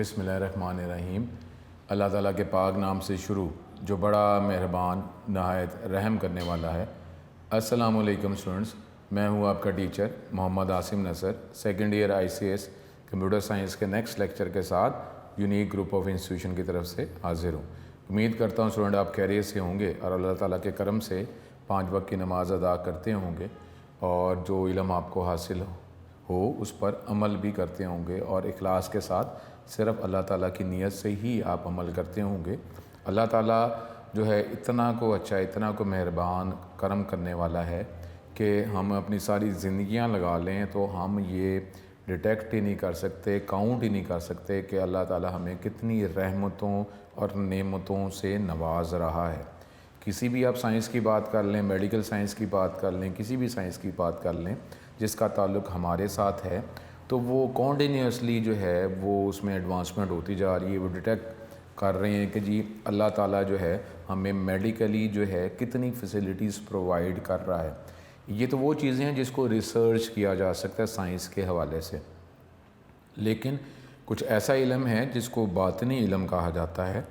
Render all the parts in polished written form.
बिस्मिल्लाहिर्रहमानिर्रहीम। अल्लाह ताला के पाक नाम से शुरू जो बड़ा मेहरबान नहायत रहम करने वाला है। अस्सलामु अलैकुम स्टूडेंट्स, मैं हूँ आपका teacher Mohammad Asim Nasar, second year ICS computer science के नेक्स्ट लेक्चर के साथ यूनिक ग्रुप ऑफ इंस्टीट्यूशन की तरफ से हाजिर हूँ। उम्मीद करता हूँ स्टूडेंट आप खैरियत से होंगे और अल्लाह ताला के करम से 5 वक्त की नमाज अदा करते होंगे और जो इल्म आपको हासिल हो उस पर अमल भी करते होंगे और इखलास के साथ सिर्फ़ अल्लाह ताला की नीयत से ही आप अमल करते होंगे। अल्लाह ताला जो है इतना को अच्छा, इतना को मेहरबान करम करने वाला है कि हम अपनी सारी ज़िंदगियां लगा लें तो हम ये डिटेक्ट ही नहीं कर सकते, काउंट ही नहीं कर सकते कि अल्लाह ताला हमें कितनी रहमतों और नेमतों से नवाज रहा है। किसी भी आप साइंस की बात कर लें, मेडिकल साइंस की बात कर लें, किसी भी साइंस की बात कर लें जिसका ताल्लुक़ हमारे साथ है, तो वो कॉन्टीन्यूसली जो है वो उसमें एडवांसमेंट होती जा रही है। वो डिटेक्ट कर रहे हैं कि जी अल्लाह ताला जो है हमें मेडिकली जो है कितनी फैसिलिटीज़ प्रोवाइड कर रहा है। ये तो वो चीज़ें हैं जिसको रिसर्च किया जा सकता है साइंस के हवाले से, लेकिन कुछ ऐसा इल्म है जिसको बातिनी इल्म कहा जाता है।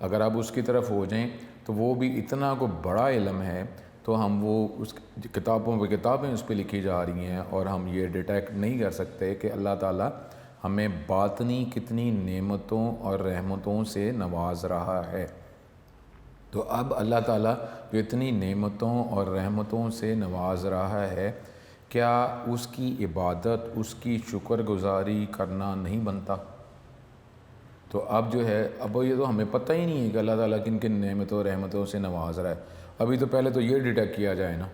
अगर आप उसकी तरफ हो जाएं तो वो भी इतना को बड़ा इल्म है, तो हम वो उस किताबों पे किताबें उस पर लिखी जा रही हैं और हम ये डिटेक्ट नहीं कर सकते कि अल्लाह ताला हमें बातनी कितनी नेमतों और रहमतों से नवाज रहा है। तो अब अल्लाह ताला जो इतनी नेमतों और रहमतों से नवाज रहा है, क्या उसकी इबादत, उसकी शुक्रगुजारी करना नहीं बनता? तो अब जो है अब ये तो हमें पता ही नहीं है कि अल्लाह ताला किन किन नेमतों रहमतों से नवाज रहा है। अभी तो पहले तो ये डिटेक्ट किया जाए ना,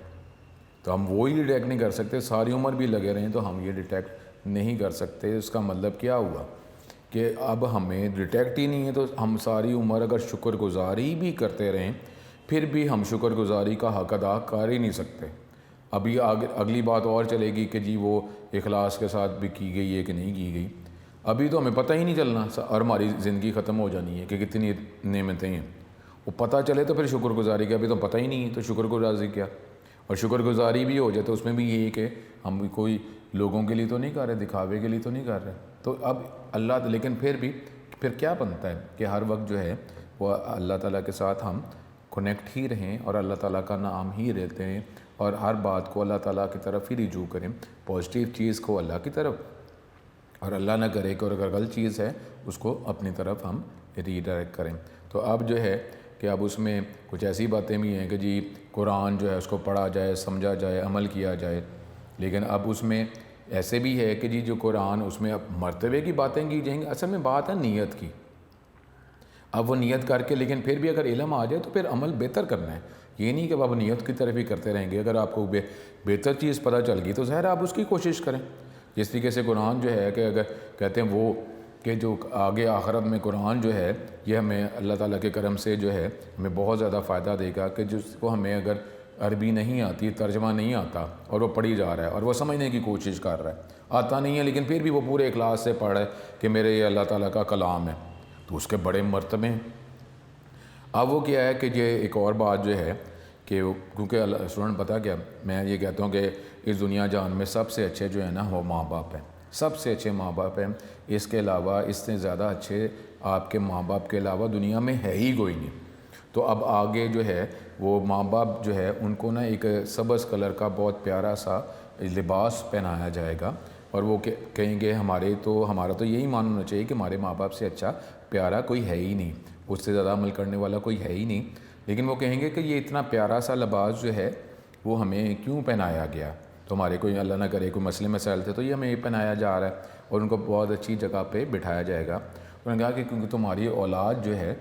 तो हम वो ही डिटेक्ट नहीं कर सकते। सारी उम्र भी लगे रहें तो हम ये डिटेक्ट नहीं कर सकते। उसका मतलब क्या हुआ कि अब हमें डिटेक्ट ही नहीं है, तो हम सारी उम्र अगर शुक्रगुजारी भी करते रहें फिर भी हम शुक्रगुजारी का हक़ अदा कर ही नहीं सकते। अभी आगे अगली बात और चलेगी कि जी वो इखलास के साथ भी की गई है कि नहीं की गई। अभी तो हमें पता ही नहीं चलना और हमारी ज़िंदगी ख़त्म हो जानी है कि कितनी नेमतें हैं। वो पता चले तो फिर शुक्रगुजारी का, अभी तो पता ही नहीं है तो शुक्रगुजारी क्या। और शुक्रगुजारी भी हो जाए तो उसमें भी यही कि हम कोई लोगों के लिए तो नहीं कर रहे, दिखावे के लिए तो नहीं कर रहे। तो अब अल्लाह, लेकिन फिर क्या बनता है कि हर वक्त जो है वो अल्लाह ताला के साथ हम कनेक्ट ही रहें और अल्लाह ताला का नाम ही लेते हैं और हर बात को अल्लाह ताला की तरफ ही रिजू करें, पॉजिटिव चीज़ को अल्लाह की तरफ, और अल्लाह ना करे कि अगर गलत चीज़ है उसको अपनी तरफ हम रीडायरेक्ट करें। तो अब जो है कि अब उसमें कुछ ऐसी बातें भी हैं कि जी कुरान जो है उसको पढ़ा जाए, समझा जाए, अमल किया जाए, लेकिन अब उसमें ऐसे भी है कि जी जो कुरान उसमें अब मर्तबे की बातें की जाएंगी। असल में बात है नीयत की। अब वो नीयत करके, लेकिन फिर भी अगर इल्म आ जाए तो फिर अमल बेहतर करना है। ये नहीं कि अब नीयत की तरफ ही करते रहेंगे। अगर आपको बेहतर चीज़ पता चल गई तो ज़ाहिर आप उसकी कोशिश करें। जिस तरीके से कुरान जो है कि अगर कहते हैं वो कि जो आगे आखिरत में कुरान जो है ये हमें अल्लाह ताला के करम से जो है हमें बहुत ज़्यादा फ़ायदा देगा कि जिसको हमें अगर अरबी नहीं आती, तर्जमा नहीं आता और वो पढ़ी जा रहा है और वो समझने की कोशिश कर रहा है, आता नहीं है लेकिन फिर भी वो पूरे इखलास से पढ़ रहा है कि मेरे ये अल्लाह ताला का कलाम है, तो उसके बड़े मर्तबे हैं। अब वो क्या है कि ये एक और बात जो है कि क्योंकि स्टूडेंट पता क्या, मैं ये कहता हूँ कि इस दुनिया जहान में सबसे अच्छे जो है ना वो माँ बाप हैं, सबसे अच्छे माँ बाप हैं। इसके अलावा, इससे ज़्यादा अच्छे आपके माँ बाप के अलावा दुनिया में है ही कोई नहीं। तो अब आगे जो है वो माँ बाप जो है उनको ना एक सब्ज़ कलर का बहुत प्यारा सा लिबास पहनाया जाएगा और वो कहेंगे हमारा तो यही मान होना चाहिए कि हमारे माँ बाप से अच्छा प्यारा कोई है ही नहीं, उससे ज़्यादा अमल करने वाला कोई है ही नहीं। लेकिन वो कहेंगे कि ये इतना प्यारा सा लिबास जो है वो हमें क्यों पहनाया गया। तो हमारे कोई अल्लाह ना करे कोई मसले मसाइल थे तो ये हमें पहनाया जा रहा है और उनको बहुत अच्छी जगह पे बिठाया जाएगा। उन्होंने कहा कि क्योंकि तुम्हारी औलाद जो है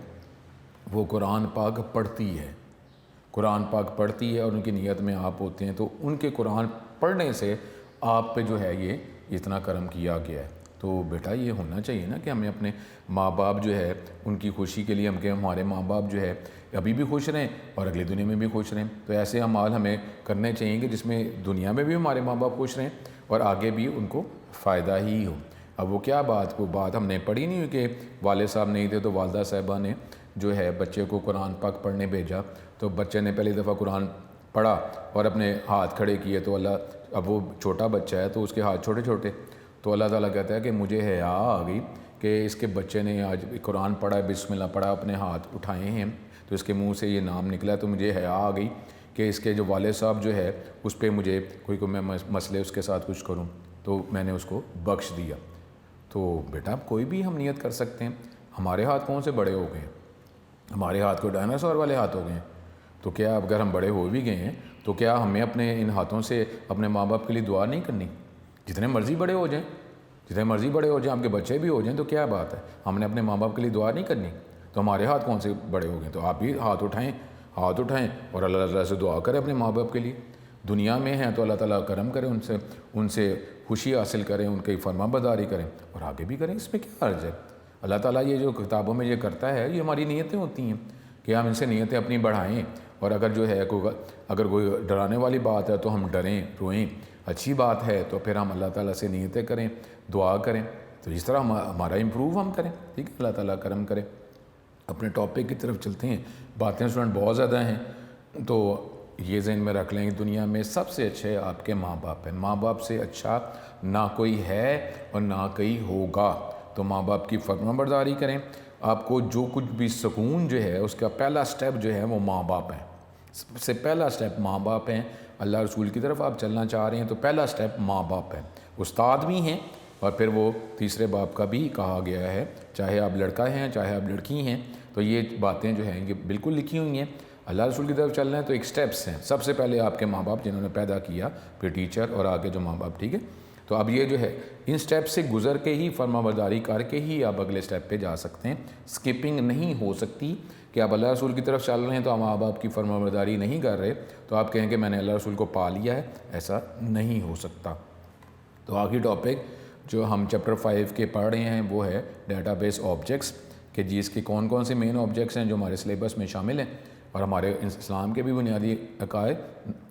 वो कुरान पाक पढ़ती है, कुरान पाक पढ़ती है और उनकी नीयत में आप होते हैं, तो उनके कुरान पढ़ने से आप पे जो है ये इतना करम किया गया है। तो बेटा ये होना चाहिए ना कि हमें अपने माँ बाप जो है उनकी खुशी के लिए हम हमारे माँ बाप जो है अभी भी खुश रहें और अगली दुनिया में भी खुश रहें। तो ऐसे अमाल हमें करने चाहिए कि जिसमें दुनिया में भी हमारे माँ बाप खुश रहें और आगे भी उनको फ़ायदा ही हो। अब वो क्या बात, वो बात हमने पढ़ी नहीं हुई कि वाले साहब नहीं थे तो वालदा साहिबा ने जो है बच्चे को कुरान पाक पढ़ने भेजा, तो बच्चे ने पहली दफ़ा कुरान पढ़ा और अपने हाथ खड़े किए तो अल्लाह, अब वो छोटा बच्चा है तो उसके हाथ छोटे छोटे, तो अल्लाह ताला कहता है कि मुझे हया आ गई कि इसके बच्चे ने आज कुरान पढ़ा, बिस्मिल्लाह पढ़ा, अपने हाथ उठाए हैं तो इसके मुंह से ये नाम निकला, तो मुझे हया आ गई कि इसके जो वाले साहब जो है उस पर मुझे कोई मैं मसले उसके साथ कुछ करूं, तो मैंने उसको बख्श दिया। तो बेटा कोई भी हम नियत कर सकते हैं। हमारे हाथ कौन से बड़े हो गए हैं? हमारे हाथ को डायनासोर वाले हाथ हो गए हैं। तो क्या अगर हम बड़े हो भी गए हैं तो क्या हमें अपने इन हाथों से अपने माँ बाप के लिए दुआ नहीं करनी? जितने मर्ज़ी बड़े हो जाएं, जितने मर्ज़ी बड़े हो जाएं, आपके बच्चे भी हो जाएं, तो क्या बात है, हमने अपने माँ बाप के लिए दुआ नहीं करनी? तो हमारे हाथ कौन से बड़े हो गए? तो आप भी हाथ उठाएँ और अल्लाह ताला से दुआ करें अपने माँ बाप के लिए। दुनिया में हैं तो अल्लाह ताला करम करें, उनसे खुशी हासिल करें, उनकी फरमाबरदारी करें और आगे भी करें। इसमें क्या अर्ज़ है? अल्लाह ताला ये जो किताबों में ये करता है, ये हमारी नीयतें होती हैं कि हम इनसे नीयतें अपनी बढ़ाएं। और अगर जो है अगर कोई डराने वाली बात है तो हम डरें, रोएं। अच्छी बात है तो फिर हम अल्लाह ताला से नीयतें करें, दुआ करें, तो इस तरह हमारा इम्प्रूव हम करें। ठीक है, अल्लाह ताला करम करे। अपने टॉपिक की तरफ चलते हैं। बातें स्टूडेंट बहुत ज़्यादा हैं, तो ये ज़हन में रख लेंगे, दुनिया में सबसे अच्छे आपके माँ बाप हैं। माँ बाप से अच्छा ना कोई है और ना कोई होगा। तो माँ बाप की फरमाबरदारी करें। आपको जो कुछ भी सुकून जो है उसका पहला स्टेप जो है वो माँ बाप है। सबसे पहला स्टेप माँ बाप हैं। अल्लाह रसूल की तरफ आप चलना चाह रहे हैं तो पहला स्टेप माँ बाप है। उस्ताद भी हैं और फिर वो तीसरे बाप का भी कहा गया है, चाहे आप लड़का हैं चाहे आप लड़की हैं। तो ये बातें जो हैं ये बिल्कुल लिखी हुई हैं। अल्लाह रसूल की तरफ चल रहे हैं तो एक स्टेप्स हैं। सबसे पहले आपके माँ बाप जिन्होंने पैदा किया, फिर टीचर और आगे जो माँ बाप। ठीक है, तो अब ये जो है इन स्टेप से गुजर के ही फरमाबरदारी करके ही आप अगले स्टेप पे जा सकते हैं। स्किपिंग नहीं हो सकती कि आप अल्लाह रसूल की तरफ चल रहे हैं तो आप माँ बाप की फरमाबरदारी नहीं कर रहे तो आप कहें कि मैंने अल्लाह रसूल को पा लिया है, ऐसा नहीं हो सकता। तो आखिरी टॉपिक जो हम चैप्टर 5 के पढ़ रहे हैं वो है डेटाबेस ऑब्जेक्ट्स, कि जी इसके कौन कौन से मेन ऑब्जेक्ट्स हैं जो हमारे सिलेबस में शामिल हैं और हमारे इस्लाम के भी बुनियादी अकायद,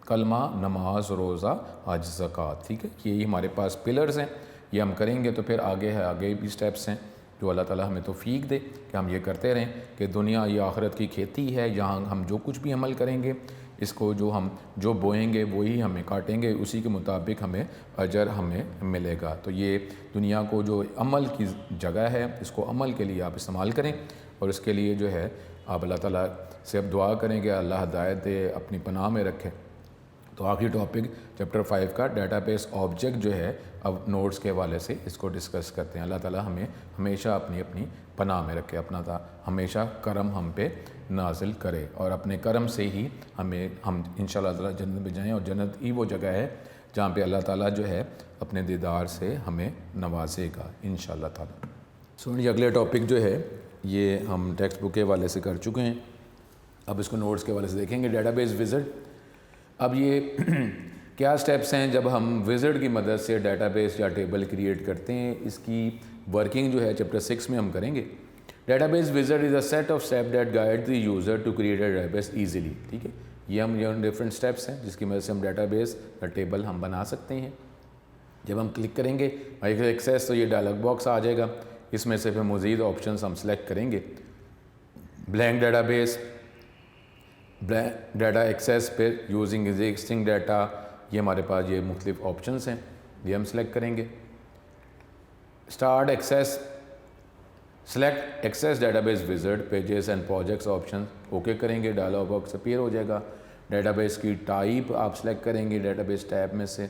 कलमा, नमाज, रोज़ा, हज, ज़कात। ठीक है, यही हमारे पास पिलर्स हैं। ये हम करेंगे तो फिर आगे भी स्टेप्स हैं जो अल्लाह ताला हमें तौफीक दे कि हम ये करते रहें कि दुनिया ये आखिरत की खेती है, यहाँ हम जो कुछ भी अमल करेंगे इसको जो बोएंगे वही हमें काटेंगे, उसी के मुताबिक हमें अजर हमें मिलेगा। तो ये दुनिया को जो अमल की जगह है, इसको अमल के लिए आप इस्तेमाल करें और इसके लिए जो है आप अल्लाह ताला से अब दुआ करें कि अल्लाह हिदायत दे, अपनी पनाह में रखे। तो आखिरी टॉपिक चैप्टर 5 का डेटाबेस ऑब्जेक्ट जो है अब नोट्स के हवाले से इसको डिस्कस करते हैं। अल्लाह ताला हमें हमेशा अपनी पनाह में रखे, अपना हमेशा करम हम पे नाजिल करे और अपने करम से ही हम इंशाअल्लाह ताला जन्नत में जाएँ। और जन्नत ही वो जगह है जहाँ पे अल्लाह ताला जो है अपने दीदार से हमें नवाजेगा इंशाअल्लाह ताला। सो ये अगले टॉपिक जो है ये हम टेक्स्ट बुक के हवाले से कर चुके हैं, अब इसको नोट्स के हवाले से देखेंगे। डेटाबेस विज़िट, अब ये क्या स्टेप्स हैं जब हम विज़िट की मदद से डेटाबेस या टेबल क्रिएट करते हैं, इसकी वर्किंग जो है चैप्टर 6 में हम करेंगे। Database wizard is a set of step that guide the user to create a database easily. ठीक है, ये डिफरेंट स्टेप्स हैं जिसकी मदद से हम डेटाबेस या टेबल हम बना सकते हैं। जब हम क्लिक करेंगे एक्सेस तो ये डायलॉग बॉक्स आ जाएगा, इसमें से फिर मज़ीद ऑप्शन हम सेलेक्ट करेंगे। ब्लैंक डेटाबेस, डाटा एक्सेस पे यूजिंग एग्जिस्टिंग डाटा, ये हमारे पास ये मुख्तलिफ ऑप्शंस हैं, ये हम सेलेक्ट करेंगे। Start access, select access database wizard pages and projects option okay करेंगे, डायलॉग बॉक्स अपीयर हो जाएगा। डेटाबेस की टाइप आप सेलेक्ट करेंगे डेटाबेस टैब में से,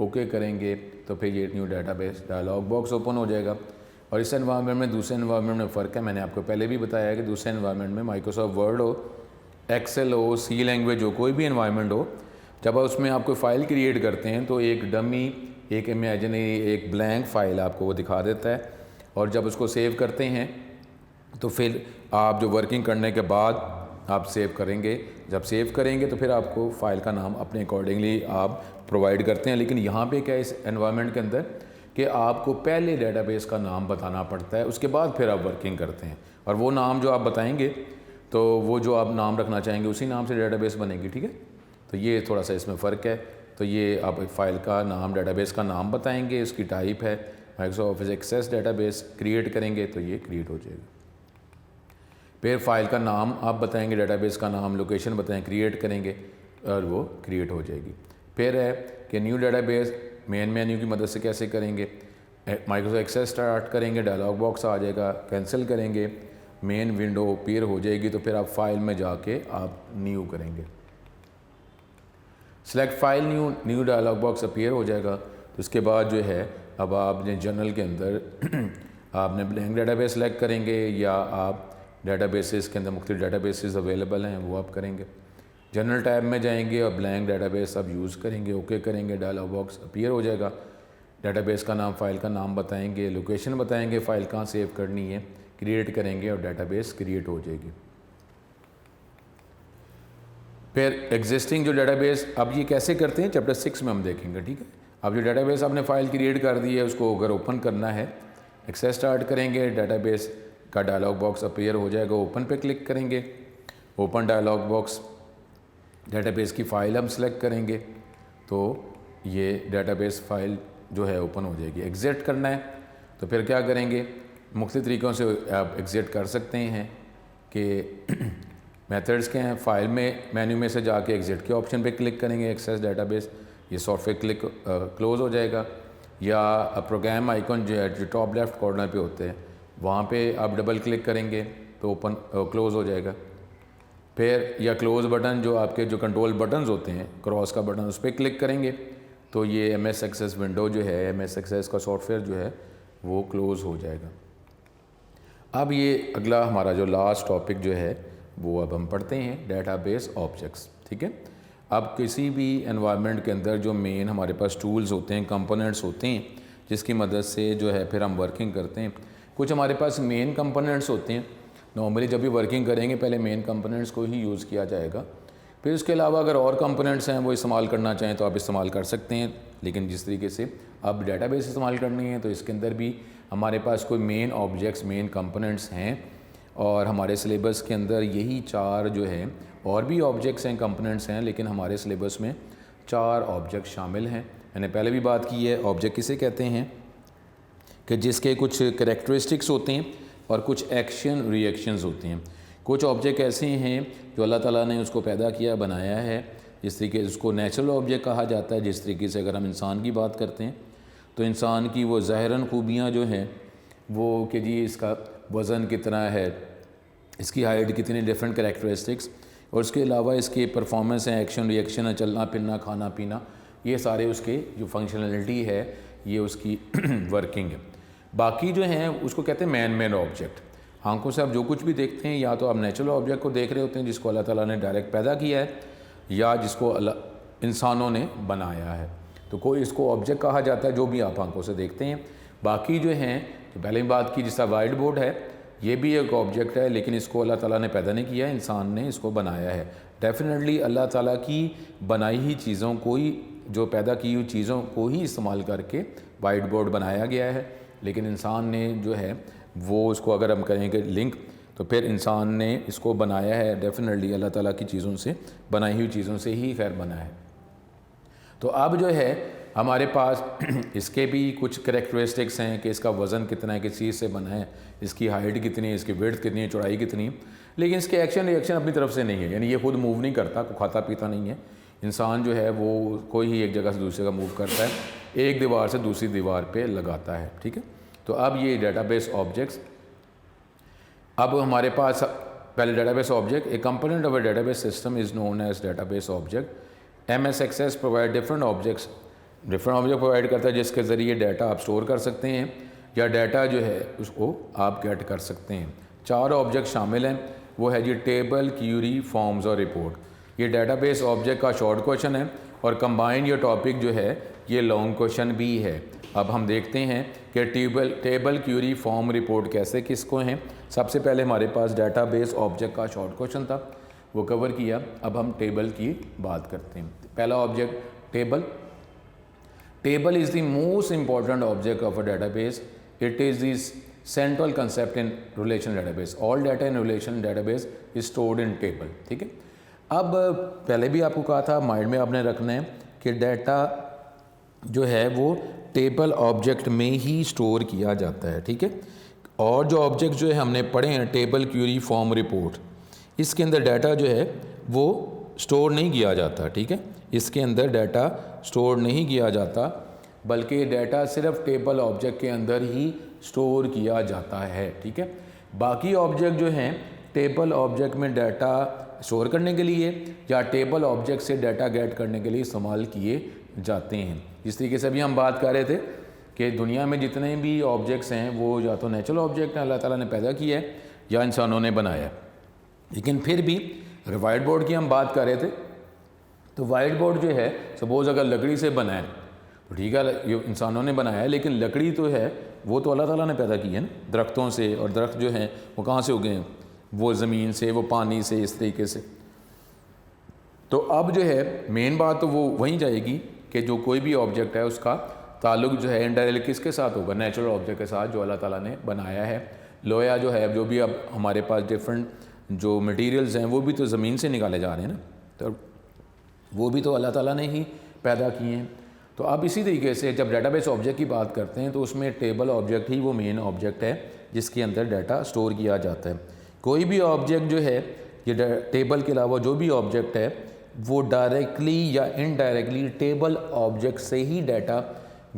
ओके करेंगे तो फिर ये new database dialog box open हो जाएगा। और इस एनवायरनमेंट में दूसरे एनवायरनमेंट में फ़र्क है, मैंने आपको पहले भी बताया है कि दूसरे एनवायरनमेंट में माइक्रोसॉफ्ट वर्ड हो, एक्सेल हो, सी लैंग्वेज हो, कोई भी एनवायरनमेंट हो, जब उसमें आप कोई फ़ाइल क्रिएट करते हैं तो एक डमी, एक इमेजिनरी, एक ब्लैंक फ़ाइल आपको वो दिखा देता है। और जब उसको सेव करते हैं तो फिर आप जो वर्किंग करने के बाद आप सेव करेंगे, जब सेव करेंगे तो फिर आपको फ़ाइल का नाम अपने अकॉर्डिंगली आप प्रोवाइड करते हैं। लेकिन यहाँ पे क्या है इस एनवायरनमेंट के अंदर कि आपको पहले डेटाबेस का नाम बताना पड़ता है, उसके बाद फिर आप वर्किंग करते हैं। और वो नाम जो आप बताएंगे तो वो जो आप नाम रखना चाहेंगे उसी नाम से डेटाबेस बनेगी। ठीक है, तो ये थोड़ा सा इसमें फ़र्क है। तो ये आप फ़ाइल का नाम, डेटाबेस का नाम बताएंगे, उसकी टाइप है Microsoft Office Access database, create करेंगे तो ये क्रिएट हो जाएगा। फिर फ़ाइल का नाम आप बताएंगे, डेटाबेस का नाम, लोकेशन बताएं, क्रिएट करेंगे और वो क्रिएट हो जाएगी। फिर है कि न्यू डेटाबेस मेन मेन्यू की मदद से कैसे करेंगे, माइक्रोसॉफ्ट एक्सेस स्टार्ट करेंगे, डायलॉग बॉक्स आ जाएगा, कैंसिल करेंगे, मेन विंडो अपीयर हो जाएगी। तो फिर आप फाइल में जाके आप न्यू करेंगे, select file, new dialog box appear हो जाएगा। तो उसके बाद जो है अब आपने जर्नल के अंदर आपने ब्लैंक डेटाबेस सेलेक्ट करेंगे या आप डेटाबेसेस के अंदर मुख्तलिफ डेटाबेसेस अवेलेबल हैं वो आप करेंगे। जनरल टैब में जाएंगे और ब्लैंक डेटाबेस आप यूज़ करेंगे, ओके करेंगे, डायलॉग बॉक्स अपीयर हो जाएगा। डेटाबेस का नाम, फ़ाइल का नाम बताएंगे, लोकेशन बताएंगे, फ़ाइल कहाँ सेव करनी है, क्रिएट करेंगे और डेटाबेस क्रिएट हो जाएगी। फिर एग्जिस्टिंग जो डेटाबेस, अब ये कैसे करते हैं चैप्टर 6 में हम देखेंगे, ठीक है। अब जो डेटाबेस आपने फ़ाइल क्रिएट कर दी है उसको अगर ओपन करना है, एक्सेस स्टार्ट करेंगे, डेटाबेस का डायलॉग बॉक्स अपीयर हो जाएगा, ओपन पे क्लिक करेंगे, ओपन डायलॉग बॉक्स, डेटाबेस की फ़ाइल हम सेलेक्ट करेंगे तो ये डेटाबेस फ़ाइल जो है ओपन हो जाएगी। एग्ज़िट करना है तो फिर क्या करेंगे, मुख्तलिफ तरीक़ों से आप एग्ज़िट कर सकते हैं कि मेथड्स के हैं। फ़ाइल में मेन्यू में से जाके एग्ज़िट के ऑप्शन पे क्लिक करेंगे, एक्सेस डेटाबेस, ये सॉफ्टवेयर क्लिक क्लोज़ हो जाएगा। या प्रोग्राम आइकन जो है जो टॉप लेफ़्ट कॉर्नर पे होते हैं वहाँ पे आप डबल क्लिक करेंगे तो ओपन क्लोज़ हो जाएगा। फिर या क्लोज़ बटन जो आपके जो कंट्रोल बटन्स होते हैं, क्रॉस का बटन, उस पर क्लिक करेंगे तो ये MS एक्सेस विंडो जो है, MS एक्सेस का सॉफ्टवेयर जो है वो क्लोज़ हो जाएगा। अब ये अगला हमारा जो लास्ट टॉपिक जो है वो अब हम पढ़ते हैं, डेटाबेस ऑब्जेक्ट्स, ठीक है। अब किसी भी एनवायरनमेंट के अंदर जो मेन हमारे पास टूल्स होते हैं, कंपोनेंट्स होते हैं जिसकी मदद से जो है फिर हम वर्किंग करते हैं। कुछ हमारे पास मेन कंपोनेंट्स होते हैं, नॉर्मली जब भी वर्किंग करेंगे पहले मेन कंपोनेंट्स को ही यूज़ किया जाएगा। फिर उसके अलावा अगर और कंपोनेंट्स हैं वो इस्तेमाल करना चाहें तो आप इस्तेमाल कर सकते हैं, लेकिन जिस तरीके से अब डेटाबेस इस्तेमाल करनी है तो इसके अंदर भी हमारे पास कोई मेन ऑब्जेक्ट्स, मेन कंपोनेंट्स हैं और हमारे सिलेबस के अंदर यही 4 जो है, और भी ऑब्जेक्ट्स हैं, कंपोनेंट्स हैं, लेकिन हमारे सिलेबस में 4 ऑब्जेक्ट शामिल हैं। मैंने पहले भी बात की है, ऑब्जेक्ट किसे कहते हैं कि जिसके कुछ करैक्टरिस्टिक्स होते हैं और कुछ एक्शन रिएक्शंस होते हैं। कुछ ऑब्जेक्ट ऐसे हैं जो अल्लाह ताला ने उसको पैदा किया, बनाया है, जिस तरीके से उसको नेचुरल ऑब्जेक्ट कहा जाता है। जिस तरीके से अगर हम इंसान की बात करते हैं तो इंसान की वो ज़ाहिरन खूबियाँ जो हैं वो कि जी इसका वज़न कितना है, इसकी हाइट कितनी, डिफरेंट करैक्टरिस्टिक्स, और उसके अलावा इसके परफॉर्मेंस है, एक्शन रिएक्शन है, चलना फिरना, खाना पीना, ये सारे उसके जो फंक्शनलिटी है ये उसकी वर्किंग है। बाकी जो हैं उसको कहते हैं मैन मेड ऑब्जेक्ट। आंखों से आप जो कुछ भी देखते हैं या तो आप नेचुरल ऑब्जेक्ट को देख रहे होते हैं जिसको अल्लाह ताला ने डायरेक्ट पैदा किया है या जिसको इंसानों ने बनाया है, तो कोई इसको ऑब्जेक्ट कहा जाता है जो भी आप आंखों से देखते हैं। बाकी जो हैं, तो पहले ही बात की, जिसका वाइट बोर्ड है ये भी एक ऑब्जेक्ट है, लेकिन इसको अल्लाह ताला ने पैदा नहीं किया, इंसान ने इसको बनाया है। डेफिनेटली अल्लाह ताला की बनाई ही चीज़ों को ही, जो पैदा की हुई चीज़ों को ही इस्तेमाल करके वाइट बोर्ड बनाया गया है, लेकिन इंसान ने जो है वो उसको अगर हम करेंगे लिंक तो फिर इंसान ने इसको बनाया है, डेफिनेटली अल्लाह ताला की चीज़ों से, बनाई हुई चीज़ों से ही खैर बना है। तो अब जो है हमारे पास इसके भी कुछ करैक्टरिस्टिक्स हैं कि इसका वज़न कितना है, किस चीज़ से बना है, इसकी हाइट कितनी है, इसकी विड्थ कितनी है, चौड़ाई कितनी है, लेकिन इसके एक्शन रिएक्शन अपनी तरफ से नहीं है, यानी ये खुद मूव नहीं करता, को खाता पीता नहीं है। इंसान जो है वो कोई ही एक जगह से दूसरी जगह मूव करता है, एक दीवार से दूसरी दीवार पे लगाता है, ठीक है। तो अब ये डेटाबेस ऑब्जेक्ट्स, अब हमारे पास पहले database object, a component of a database system is known as database object. MS access provide different object provide करता है जिसके ज़रिए डाटा आप स्टोर कर सकते हैं या डाटा जो है उसको आप गेट कर सकते हैं। 4 ऑब्जेक्ट शामिल हैं, वो है जी टेबल, क्यूरी, फॉर्म्स और रिपोर्ट। ये डेटाबेस ऑब्जेक्ट का शॉर्ट क्वेश्चन है और कंबाइन ये टॉपिक जो है ये लॉन्ग क्वेश्चन भी है। अब हम देखते हैं कि टेबल, क्यूरी, फॉर्म, रिपोर्ट कैसे किसको हैं। सबसे पहले हमारे पास डेटाबेस ऑब्जेक्ट का शॉर्ट क्वेश्चन था, वो कवर किया। अब हम टेबल की बात करते हैं। पहला object table. Table is the most important object of a database. It is this central concept in relation database. All data in relation database is stored in table, ठीक है। अब पहले भी आपको कहा था, माइंड में आपने रखना है कि डाटा जो है वो टेबल ऑब्जेक्ट में ही स्टोर किया जाता है, ठीक है। और जो ऑब्जेक्ट जो है हमने पढ़े हैं, टेबल, क्यूरी, फॉर्म, रिपोर्ट, इसके अंदर डाटा जो है वो स्टोर नहीं किया जाता, ठीक है। इसके अंदर डाटा स्टोर नहीं किया जाता, बल्कि डाटा सिर्फ टेबल ऑब्जेक्ट के अंदर ही स्टोर किया जाता है। ठीक है, बाकी ऑब्जेक्ट जो हैं टेबल ऑब्जेक्ट में डाटा स्टोर करने के लिए या टेबल ऑब्जेक्ट से डाटा गेट करने के लिए इस्तेमाल किए जाते हैं। इस तरीके से अभी हम बात कर रहे थे कि दुनिया में जितने भी ऑब्जेक्ट्स हैं वो या तो नेचुरल ऑब्जेक्ट हैं, अल्लाह ताला ने पैदा किया है, या इंसानों ने बनाया है। लेकिन फिर भी अगर वाइट बोर्ड की हम बात कर रहे थे तो वाइट बोर्ड जो है सपोज़ अगर लकड़ी से बना है तो ठीक है, ये इंसानों ने बनाया है, लेकिन लकड़ी तो है वो तो अल्लाह ताला ने पैदा की है ना, दरख्तों से। और दरख्त जो हैं वो कहाँ से उगे हैं? वो ज़मीन से, वो पानी से, इस तरीके से। तो अब जो है मेन बात तो वो वहीं जाएगी कि जो कोई भी ऑब्जेक्ट है उसका ताल्लुक जो है इनडायरेक्टली किसके साथ होगा? नेचुरल ऑब्जेक्ट के साथ जो अल्लाह ताला ने बनाया है। लोहा जो है, जो भी अब हमारे पास डिफरेंट जो मटेरियल्स हैं वो भी तो ज़मीन से निकाले जा रहे हैं ना, तो वो भी तो अल्लाह ताला ने ही पैदा किए हैं। तो अब इसी तरीके से जब डाटाबेस ऑब्जेक्ट की बात करते हैं तो उसमें टेबल ऑब्जेक्ट ही वो मेन ऑब्जेक्ट है जिसके अंदर डाटा स्टोर किया जाता है। कोई भी ऑब्जेक्ट जो है ये टेबल के अलावा जो भी ऑब्जेक्ट है वो डायरेक्टली या इनडायरेक्टली टेबल ऑब्जेक्ट से ही डाटा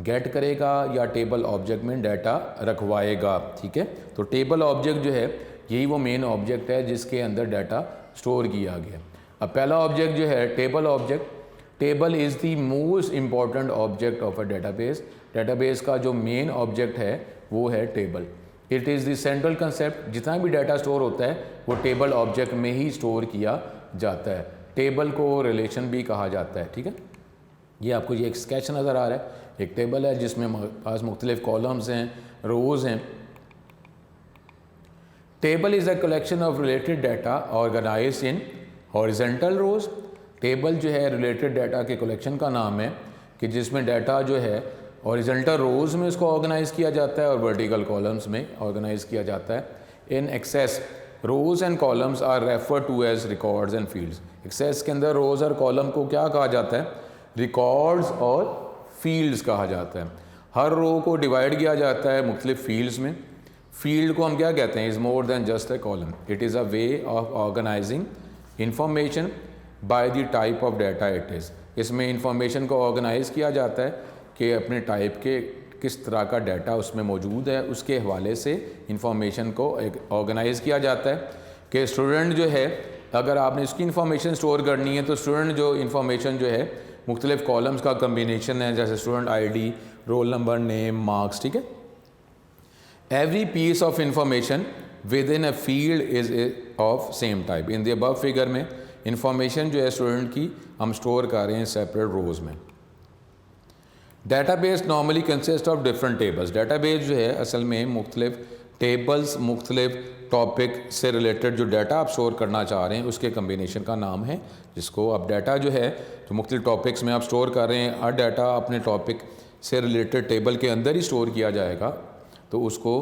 गेट करेगा या टेबल ऑब्जेक्ट में डाटा रखवाएगा। ठीक है, तो टेबल ऑब्जेक्ट जो है यही वो मेन ऑब्जेक्ट है जिसके अंदर डाटा स्टोर किया गया। अब पहला ऑब्जेक्ट जो है table object. Table is the most important object of a database. Database का जो मेन ऑब्जेक्ट है वो है table. It is the central concept. जितना भी डाटा स्टोर होता है वो टेबल ऑब्जेक्ट में ही स्टोर किया जाता है। टेबल को रिलेशन भी कहा जाता है। ठीक है, ये आपको ये एक स्केच नज़र आ रहा है, एक टेबल है जिसमें पास मुख्तलिफ कॉलम्स हैं, रोज़ हैं। Table is a collection of related data organized in horizontal rows. Table जो है रिलेटेड डाटा के कलेक्शन का नाम है कि जिसमें डाटा जो है हॉरिजॉन्टल रोज़ में उसको ऑर्गेनाइज़ किया जाता है और वर्टिकल कॉलम्स में ऑर्गेनाइज़ किया जाता है। In access rows and columns are refer to as records and fields. Access के अंदर रोज़ और कॉलम को क्या कहा जाता है? रिकॉर्ड्स और फील्ड्स कहा जाता है। हर रो को डिवाइड किया जाता है मुख्तलिफ फील्ड्स में। फील्ड को हम क्या कहते हैं? Is more than just a column. It is a way of organizing information by the type of data it is. इसमें इंफॉर्मेशन को ऑर्गेनाइज़ किया जाता है कि अपने टाइप के किस तरह का डाटा उसमें मौजूद है उसके हवाले से इंफॉर्मेशन को एक ऑर्गेनाइज़ किया जाता है। कि स्टूडेंट जो है अगर आपने इसकी इंफॉर्मेशन स्टोर करनी है तो स्टूडेंट जो इंफॉर्मेशन जो है मुख्तलिफ कॉलम्स का कम्बिनेशन है, जैसे student ID, roll number, name, marks. ठीक है, every piece of information within a field is of same type. In the above figure में इंफॉर्मेशन जो है स्टूडेंट की हम स्टोर कर रहे हैं सेपरेट रोज़ में। Database normally consist of different tables. Database जो है असल में मुख्तलिफ टेबल्स, मुख्तलिफ टॉपिक से रिलेटेड जो डाटा आप स्टोर करना चाह रहे हैं उसके कम्बिनेशन का नाम है, जिसको आप डाटा जो है जो मुख्तलिफ टॉपिक्स में आप स्टोर कर रहे हैं, हर डाटा अपने टॉपिक से रिलेटेड टेबल के अंदर ही स्टोर किया जाएगा, तो उसको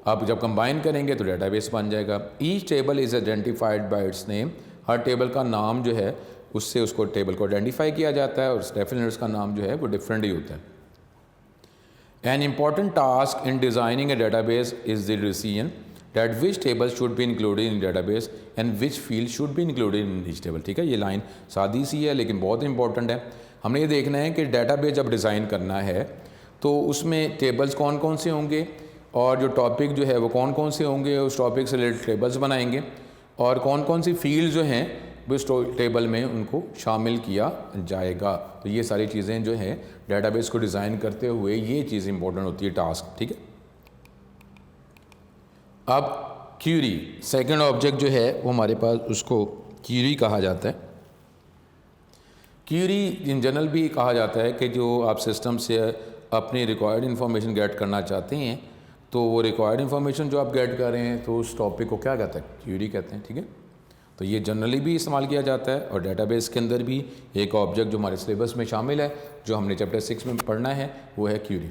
आप जब कंबाइन करेंगे तो डाटाबेस बन जाएगा। Each table is identified by it's name. Her table का नाम जो है उससे उसको टेबल को आइडेंटिफाई किया जाता है और डेफिनेटली उसका नाम जो है वो डिफरेंट ही होता है। An important task in designing a database is the decision that which tables should be included in database and which field should be included in each table। ठीक है, ये लाइन सादी सी है लेकिन बहुत इंपॉर्टेंट है। हमने ये देखना है कि डाटाबेस जब डिज़ाइन करना है तो उसमें टेबल्स कौन कौन से होंगे और जो टॉपिक जो है वो कौन कौन से होंगे, उस टॉपिक से रिलेटेड टेबल्स बनाएंगे और कौन कौन सी फील्ड जो हैं उस टेबल में उनको शामिल किया जाएगा। तो ये सारी चीज़ें जो हैं डाटाबेस को डिज़ाइन करते हुए ये चीज़ इंपॉर्टेंट होती है, टास्क। ठीक है, अब क्यूरी सेकंड ऑब्जेक्ट जो है वो हमारे पास उसको क्यूरी कहा जाता है। क्यूरी इन जनरल भी कहा जाता है कि जो आप सिस्टम से अपनी रिक्वायर्ड इन्फॉर्मेशन गेट करना चाहते हैं तो वो रिक्वायर्ड इन्फॉर्मेशन जो आप गेट कर रहे हैं तो उस टॉपिक को क्या कहते हैं? क्यूरी कहते हैं। ठीक है, तो ये जनरली भी इस्तेमाल किया जाता है और डाटाबेस के अंदर भी एक ऑब्जेक्ट जो हमारे सिलेबस में शामिल है जो हमने चैप्टर 6 में पढ़ना है वो है query.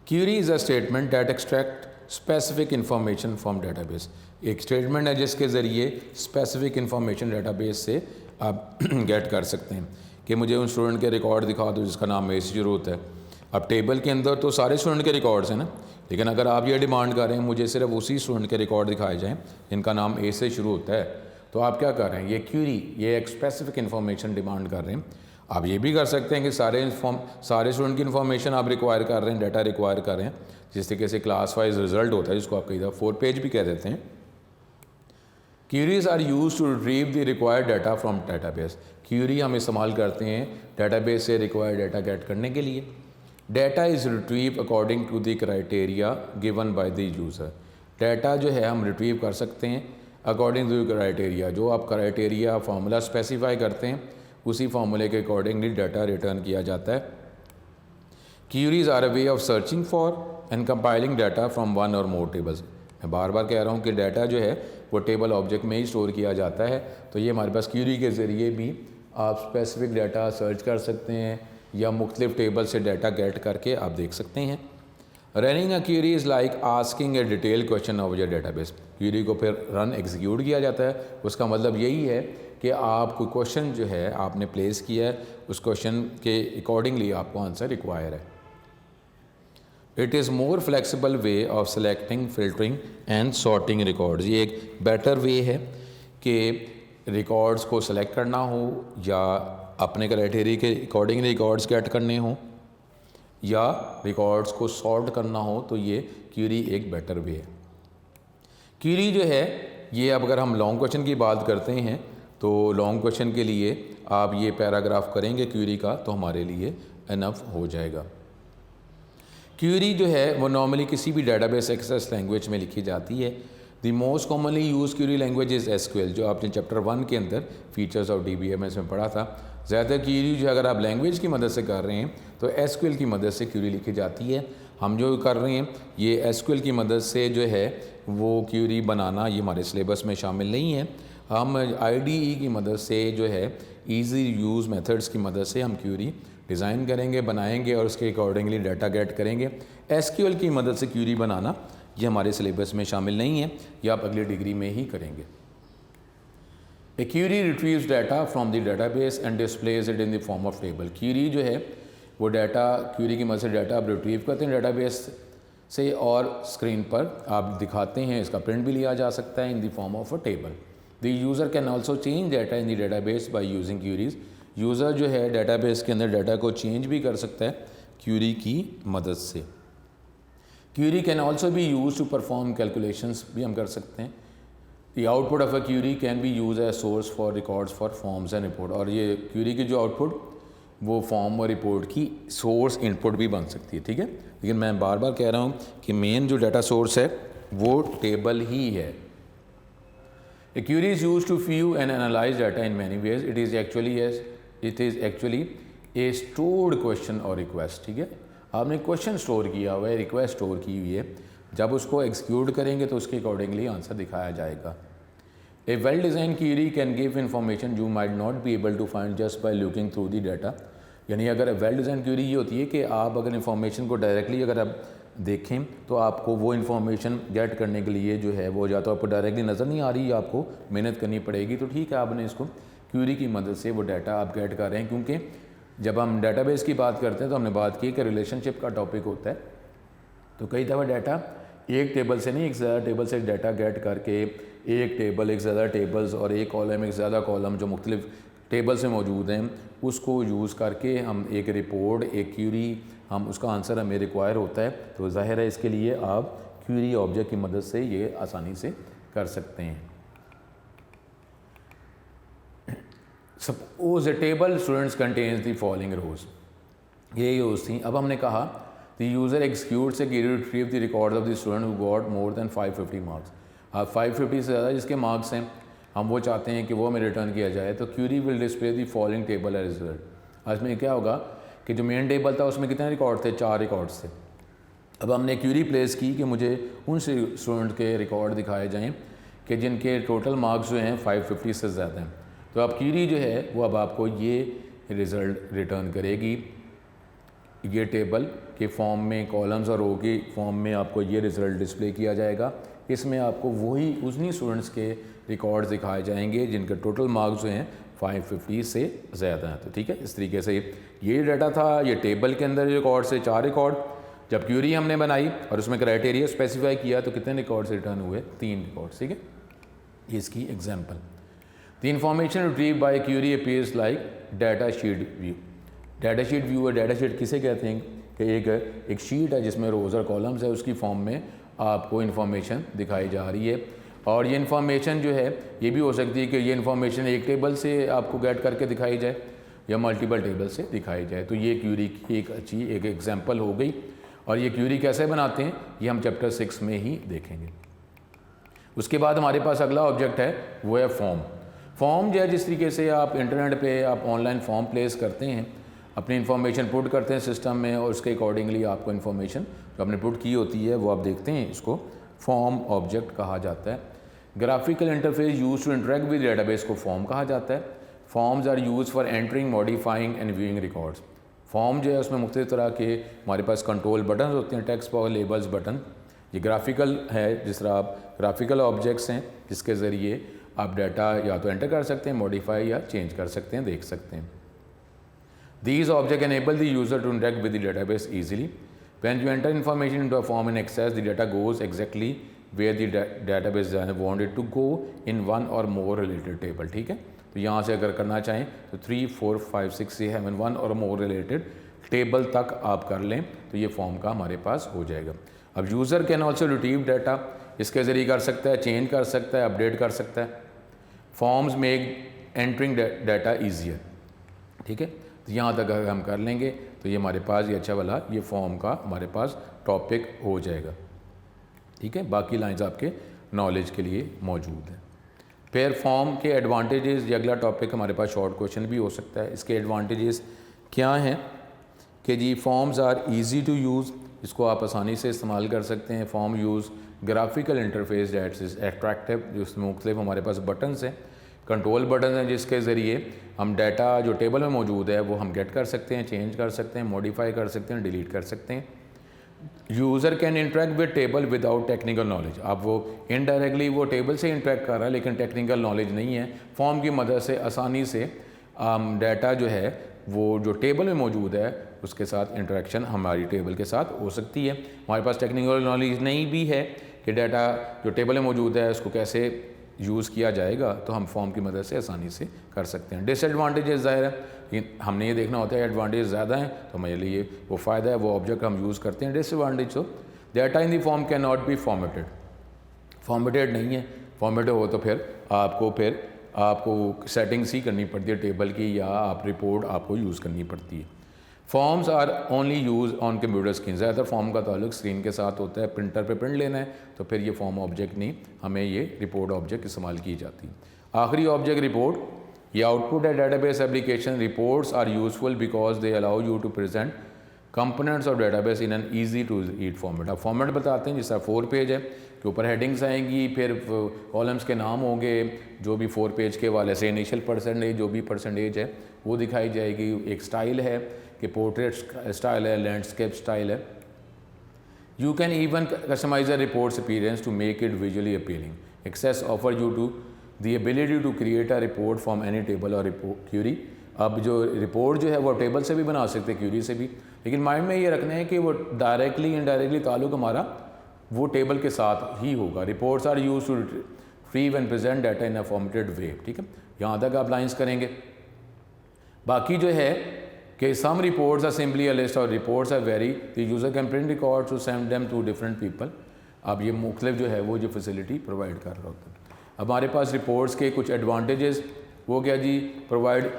Query is a statement that extract specific information from database. एक स्टेटमेंट है जिसके ज़रिए स्पेसिफिक इंफॉर्मेशन डाटाबेस से आप गेट कर सकते हैं कि मुझे उन स्टूडेंट के रिकॉर्ड दिखा दो जिसका नाम ए से शुरू होता है। अब टेबल के अंदर तो सारे स्टूडेंट के रिकॉर्ड्स हैं ना, लेकिन अगर आप ये डिमांड कर रहे हैं मुझे सिर्फ उसी स्टूडेंट के रिकॉर्ड दिखाए जाएं जिनका नाम ए से शुरू होता है, तो आप क्या कर रहे हैं? ये क्यूरी, ये एक स्पेसिफिक इन्फॉर्मेशन डिमांड कर रहे हैं। आप ये भी कर सकते हैं कि सारे स्टूडेंट की इन्फॉर्मेशन आप रिक्वायर कर रहे हैं, डाटा रिक्वायर कर रहे हैं, जिस तरीके से क्लास वाइज रिजल्ट होता है, जिसको आप कई दफ़ा 4 पेज भी कह देते हैं। Queries are use to retrieve the required data from database. Query हम इस्तेमाल करते हैं डाटाबेस से रिक्वायर्ड डाटा गेट करने के लिए। Data is retrieve according to the criteria given by the user. Data जो है हम रिट्रीव कर सकते हैं अकॉर्डिंग टू क्राइटेरिया, जो आप क्राइटेरिया फार्मूला स्पेसिफाई करते हैं उसी फार्मूले के अकॉर्डिंगली डाटा रिटर्न किया जाता है। Queries are a way of searching for and compiling data from one or more tables. मैं बार बार कह रहा हूँ कि डाटा जो है वो टेबल ऑब्जेक्ट में ही स्टोर किया जाता है, तो ये हमारे पास क्यूरी के ज़रिए भी आप स्पेसिफिक डाटा सर्च कर सकते हैं या मुख्तलिफ टेबल से डाटा गेट करके आप देख सकते हैं। Running a query is like asking a detail question of your database. Query को फिर रन एग्जीक्यूट किया जाता है, उसका मतलब यही है कि आप कोई क्वेश्चन जो है आपने प्लेस किया है, उस क्वेश्चन के अकॉर्डिंगली आपको आंसर रिक्वायर है। It is more flexible way of selecting, filtering and sorting records. ये एक बेटर वे है कि रिकॉर्ड्स को सेलेक्ट करना हो या अपने क्राइटेरिया के अकॉर्डिंग रिकॉर्ड्स गेट करने हो या रिकॉर्ड्स को सॉर्ट करना हो, तो ये क्यूरी एक बेटर वे है। क्यूरी जो है ये, अब अगर हम लॉन्ग क्वेश्चन की बात करते हैं तो लॉन्ग क्वेश्चन के लिए आप ये पैराग्राफ करेंगे क्यूरी का तो हमारे लिए इनफ हो जाएगा। क्यूरी जो है वो नॉर्मली किसी भी डाटाबेस एक्सेस लैंग्वेज में लिखी जाती है। The most commonly use Curie language is SQL, जो आपने चैप्टर 1 के अंदर फीचर्स ऑफ DBMS में पढ़ा था। ज़्यादातर क्यूरी जो अगर आप लैंग्वेज की मदद से कर रहे हैं तो एसक्यूएल की मदद से क्यूरी लिखी जाती है। हम जो कर रहे हैं ये एसक्यूएल की मदद से जो है वो क्यूरी बनाना ये हमारे सिलेबस में शामिल नहीं है। हम IDE की मदद से जो है ईजी यूज़ मेथड्स की मदद से हम क्यूरी डिज़ाइन करेंगे, बनाएंगे और उसके अकॉर्डिंगली डाटा गेट करेंगे। एसक्यूएल की मदद से क्यूरी बनाना ये हमारे सिलेबस में शामिल नहीं है, ये आप अगली डिग्री में ही करेंगे। A query retrieves data from the database and displays it in the form of table. Query जो है वो डाटा, क्यूरी की मदद से डाटा आप रिट्रीव करते हैं डाटाबेस से और स्क्रीन पर आप दिखाते हैं, इसका प्रिंट भी लिया जा सकता है in the form of a table. The user can also change data in the database by using queries. User जो है डाटाबेस के अंदर डाटा को चेंज भी कर सकता है क्यूरी की मदद से। Query can also be use to perform calculations भी हम कर सकते हैं। The output of a query can be use as source for records for forms and report. और ये क्यूरी की जो आउटपुट वो फॉर्म और रिपोर्ट की सोर्स इनपुट भी बन सकती है, ठीक है। लेकिन मैं बार बार कह रहा हूँ कि मेन जो डाटा सोर्स है वो टेबल ही है। A query is used to view and analyze data in many ways. It is actually a stored question or request, ठीक है। आपने क्वेश्चन स्टोर किया हुआ है, रिक्वेस्ट स्टोर की हुई है, जब उसको एग्जीक्यूट करेंगे तो उसके अकॉर्डिंगली आंसर दिखाया जाएगा। A well designed query can give information you might not be able to find just by looking through the data। यानी अगर वेल डिज़ाइन क्यूरी ये होती है कि आप अगर इंफॉर्मेशन को डायरेक्टली अगर आप देखें तो आपको वो इन्फॉर्मेशन गेट करने के लिए जो है वो या तो आपको डायरेक्टली नज़र नहीं आ रही, आपको मेहनत करनी पड़ेगी, तो ठीक है आपने इसको क्यूरी की मदद से वो डाटा आप गेट कर रहे हैं। क्योंकि जब हम डाटाबेस की बात करते हैं तो हमने बात की कि रिलेशनशिप का टॉपिक होता है, तो कई दफ़ा डाटा एक टेबल से नहीं एक ज़्यादा टेबल से डाटा गेट करके एक टेबल, एक ज़्यादा टेबल्स और एक कॉलम, एक ज़्यादा कॉलम जो मुख्तलिफ टेबल से मौजूद हैं उसको यूज़ करके हम एक रिपोर्ट, एक क्यूरी, हम उसका आंसर हमें रिक्वायर होता है। तो ज़ाहिर है इसके लिए आप क्यूरी ऑब्जेक्ट की मदद से ये आसानी से कर सकते हैं। Suppose a table students contains the following rows, ये रोज थी। अब हमने कहा the user executes a query to retrieve the record of the student who got more than 550 marks. अब 550 से ज़्यादा जिसके मार्क्स हैं हम वो चाहते हैं कि वो हमें रिटर्न किया जाए, तो query will display the following table as result. आज में क्या होगा कि जो मेन टेबल था उसमें कितने रिकॉर्ड थे, 4 रिकॉर्ड्स थे। अब हमने क्यूरी प्लेस की कि मुझे उन स्टूडेंट के रिकॉर्ड दिखाए जाएं कि जिनके टोटल मार्क्स जो हैं 550 से ज़्यादा हैं। तो अब क्यूरी जो है वो अब आपको ये रिज़ल्ट रिटर्न करेगी, ये टेबल के फॉर्म में, कॉलम्स और रो के फॉर्म में आपको ये रिज़ल्ट डिस्प्ले किया जाएगा। इसमें आपको वही उन्हीं स्टूडेंट्स के रिकॉर्ड्स दिखाए जाएंगे जिनके टोटल मार्क्स जो हैं 550 से ज़्यादा हैं। तो ठीक है, इस तरीके से ये डाटा था, ये टेबल के अंदर रिकॉर्ड से 4 रिकॉर्ड। जब क्यूरी हमने बनाई और उसमें क्राइटेरिया स्पेसिफाई किया तो कितने रिकॉर्ड्स रिटर्न हुए, 3 रिकॉर्ड्स, ठीक है। ये इसकी example. The information retrieve by query appears like data sheet view. Data sheet view है, डाटा शीट किसे कहते हैं कि एक शीट है जिसमें रोज़ और कॉलम्स है, उसकी फॉर्म में आपको इन्फॉर्मेशन दिखाई जा रही है। और ये इन्फॉर्मेशन जो है ये भी हो सकती है कि ये इन्फॉर्मेशन एक टेबल से आपको गेट करके दिखाई जाए या मल्टीपल टेबल से दिखाई जाए। तो ये क्यूरी की एक अच्छी एक एग्जांपल हो गई। और ये क्यूरी कैसे बनाते हैं ये हम चैप्टर 6 में ही देखेंगे। उसके बाद हमारे पास अगला ऑब्जेक्ट है वो है फॉर्म। फॉर्म जो है जिस तरीके से आप इंटरनेट पे आप ऑनलाइन फॉर्म प्लेस करते हैं, अपनी इन्फॉर्मेशन पुट करते हैं सिस्टम में और उसके अकॉर्डिंगली आपको इन्फॉर्मेशन जो आपने पुट की होती है वो आप देखते हैं, इसको फॉर्म ऑब्जेक्ट कहा जाता है। Graphical interface use to interact with database को फॉर्म कहा जाता है। Forms are use for entering, modifying and viewing records. Form जो है उसमें मुख्तलिफ तरह के हमारे पास कंट्रोल बटन होते हैं, टेक्स्ट बॉक्स, लेबल्स, बटन। ये ग्राफिकल है, जिस तरह आप ग्राफिकल ऑब्जेक्ट्स हैं जिसके ज़रिए आप डाटा या तो एंटर कर सकते हैं, मॉडिफाई या चेंज कर सकते हैं, देख सकते हैं। These objects enable the user to interact with the database easily. When you enter information into a form in Access, the data goes exactly where the database wanted to go in one or more related table। ठीक है, तो यहाँ से अगर करना चाहें तो 3, 4, 5, 6, 7, 1 और मोर रिलेटेड टेबल तक आप कर लें तो ये फॉर्म का हमारे पास हो जाएगा। अब user can also retrieve data, इसके ज़रिए कर सकता है, चेंज कर सकता है, अपडेट कर सकता है। Forms make entering data easier. ठीक है, तो यहाँ तक अगर हम कर लेंगे तो ये हमारे पास ये अच्छा वाला ये फॉर्म का हमारे पास टॉपिक हो जाएगा। ठीक है, बाकी लाइंस आपके नॉलेज के लिए मौजूद है। फिर फॉर्म के एडवांटेजेस, ये अगला टॉपिक हमारे पास शॉर्ट क्वेश्चन भी हो सकता है। इसके एडवांटेजेस क्या हैं कि जी forms are easy to use, इसको आप आसानी से इस्तेमाल कर सकते हैं। Form use graphical interface that's is attractive, जिसमें मुख्तलिफ हमारे पास बटन्स हैं, कंट्रोल बटन हैं जिसके ज़रिए हम डाटा जो टेबल में मौजूद है वो हम गेट कर सकते हैं, चेंज कर सकते हैं, मॉडिफाई कर सकते हैं, डिलीट कर सकते हैं। User can interact with table without technical knowledge. अब वो इनडायरेक्टली वो टेबल से इंटरेक्ट कर रहा है लेकिन टेक्निकल नॉलेज नहीं है। फॉर्म की मदद से आसानी से डाटा जो है वो जो टेबल में मौजूद है उसके साथ इंटरेक्शन हमारी टेबल के साथ हो सकती है। हमारे पास टेक्निकल नॉलेज नहीं भी है कि डाटा जो टेबल में मौजूद है उसको कैसे यूज़ किया जाएगा, तो हम फॉर्म की मदद से आसानी से कर सकते हैं। डिसएडवांटेजेस ज़ाहिर है, लेकिन हमने ये देखना होता है एडवांटेज ज़्यादा हैं तो हमारे लिए वो फ़ायदा है, वो ऑब्जेक्ट हम यूज़ करते हैं। डिसएडवांटेज तो data in the form can not be formatted, formatted नहीं है। फॉर्मेटेड हो तो फिर आपको सेटिंग्स ही करनी पड़ती है टेबल की, या आप रिपोर्ट आपको यूज़ करनी पड़ती है। Forms are only use on computer screen, ज़्यादातर फॉर्म का ताल्लुक स्क्रीन के साथ होता है। प्रिंटर पे प्रिंट लेना है तो फिर ये फॉर्म ऑब्जेक्ट नहीं, हमें ये रिपोर्ट ऑब्जेक्ट इस्तेमाल की जाती है। आखिरी ऑब्जेक्ट रिपोर्ट, ये आउटपुट है database application. Reports are useful because they allow you to present components of database in an easy to read format. अब फॉर्मेट बताते हैं, जिस तरह 4 पेज है के ऊपर हेडिंग्स आएंगी, फिर कॉलम्स के नाम होंगे, जो भी 4 पेज के वाले से इनिशियल परसेंटेज जो भी परसेंटेज है वो दिखाई जाएगी। एक स्टाइल है कि पोर्ट्रेट स्टाइल है, लैंडस्केप स्टाइल है। You can even customize a report's appearance to make it visually appealing. Access offer you to the ability to create a report from any table or query. अब जो report जो है वो table से भी बना सकते हैं, क्यूरी से भी, लेकिन माइंड में ये रखना है कि वो डायरेक्टली इनडायरेक्टली ताल्लुक हमारा वो टेबल के साथ ही होगा। Reports are use to retrieve and present data in a formatted way. ठीक है, यहाँ तक आप लाइन्स करेंगे। बाकी जो है कि some reports are simply a list और reports are very, the user can print records to send them to different people. अब ये मुख्तलिफ जो है वो जो फैसिलिटी प्रोवाइड कर रहा होता है। हमारे पास रिपोर्ट्स के कुछ एडवांटेजेस, वो क्या जी, provide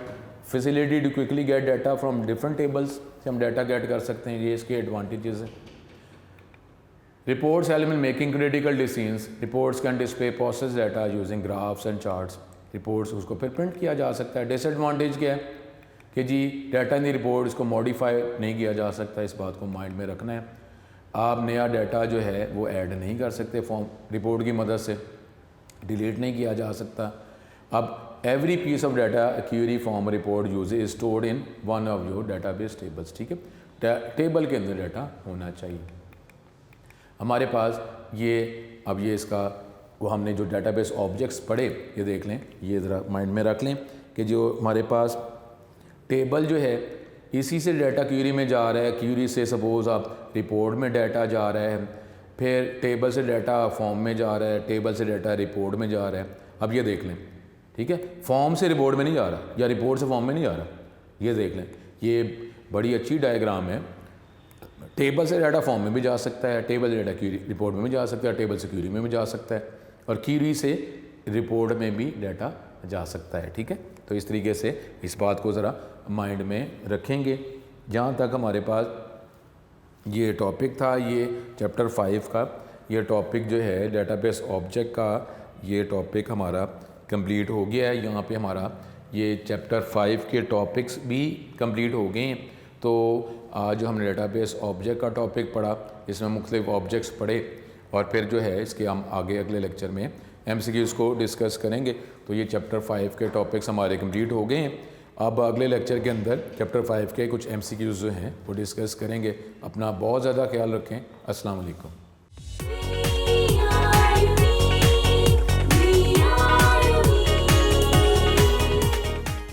facility to quickly get data from different tables से हम डाटा गेट कर सकते हैं, ये इसके एडवांटेजेस हैं। Reports help in making critical decisions. Reports can display process data using graphs and charts. Reports उसको फिर प्रिंट किया जा सकता है। डिसएडवांटेज क्या है कि जी डाटा इन दी रिपोर्ट इसको मॉडिफाई नहीं किया जा सकता, इस बात को माइंड में रखना है। आप नया डाटा जो है वो ऐड नहीं कर सकते फॉर्म रिपोर्ट की मदद से, डिलीट नहीं किया जा सकता। अब every piece of data query form report use is stored in one of your database tables. ठीक है, टेबल के अंदर डाटा होना चाहिए हमारे पास। ये अब ये इसका वो हमने जो डाटाबेस ऑब्जेक्ट्स पढ़े ये देख लें, ये ज़रा माइंड में रख लें कि जो हमारे पास टेबल जो है इसी से डाटा क्यूरी में जा रहा है, क्यूरी से सपोज़ आप रिपोर्ट में डाटा जा रहा है, फिर टेबल से डाटा फॉर्म में जा रहा है, टेबल से डाटा रिपोर्ट में जा रहा है। अब ये देख लें ठीक है, फॉर्म से रिपोर्ट में नहीं जा रहा या रिपोर्ट से फॉर्म में नहीं जा रहा। ये देख लें, ये बड़ी अच्छी डायग्राम है। टेबल से डाटा फॉर्म में भी जा सकता है, टेबल से डाटा क्यूरी रिपोर्ट में भी जा सकता है, टेबल से क्यूरी में भी जा सकता है, और क्यूरी से रिपोर्ट में भी डाटा जा सकता है। ठीक है, तो इस तरीके से इस बात को ज़रा माइंड में रखेंगे। जहाँ तक हमारे पास ये टॉपिक था, ये चैप्टर 5 का ये टॉपिक जो है डेटाबेस ऑब्जेक्ट का, ये टॉपिक हमारा कंप्लीट हो गया है। यहाँ पे हमारा ये चैप्टर 5 के टॉपिक्स भी कंप्लीट हो गए हैं। तो आज जो हमने डेटाबेस ऑब्जेक्ट का टॉपिक पढ़ा, इसमें मुख्तलिफ ऑब्जेक्ट्स पढ़े, और फिर जो है इसके हम आगे अगले लेक्चर में MCQs को डिस्कस करेंगे। तो ये चैप्टर 5 के टॉपिक्स हमारे कंप्लीट हो गए हैं। अब अगले लेक्चर के अंदर चैप्टर 5 के कुछ MCQs जो हैं वो डिस्कस करेंगे। अपना बहुत ज़्यादा ख्याल रखें। अस्सलाम वालेकुम।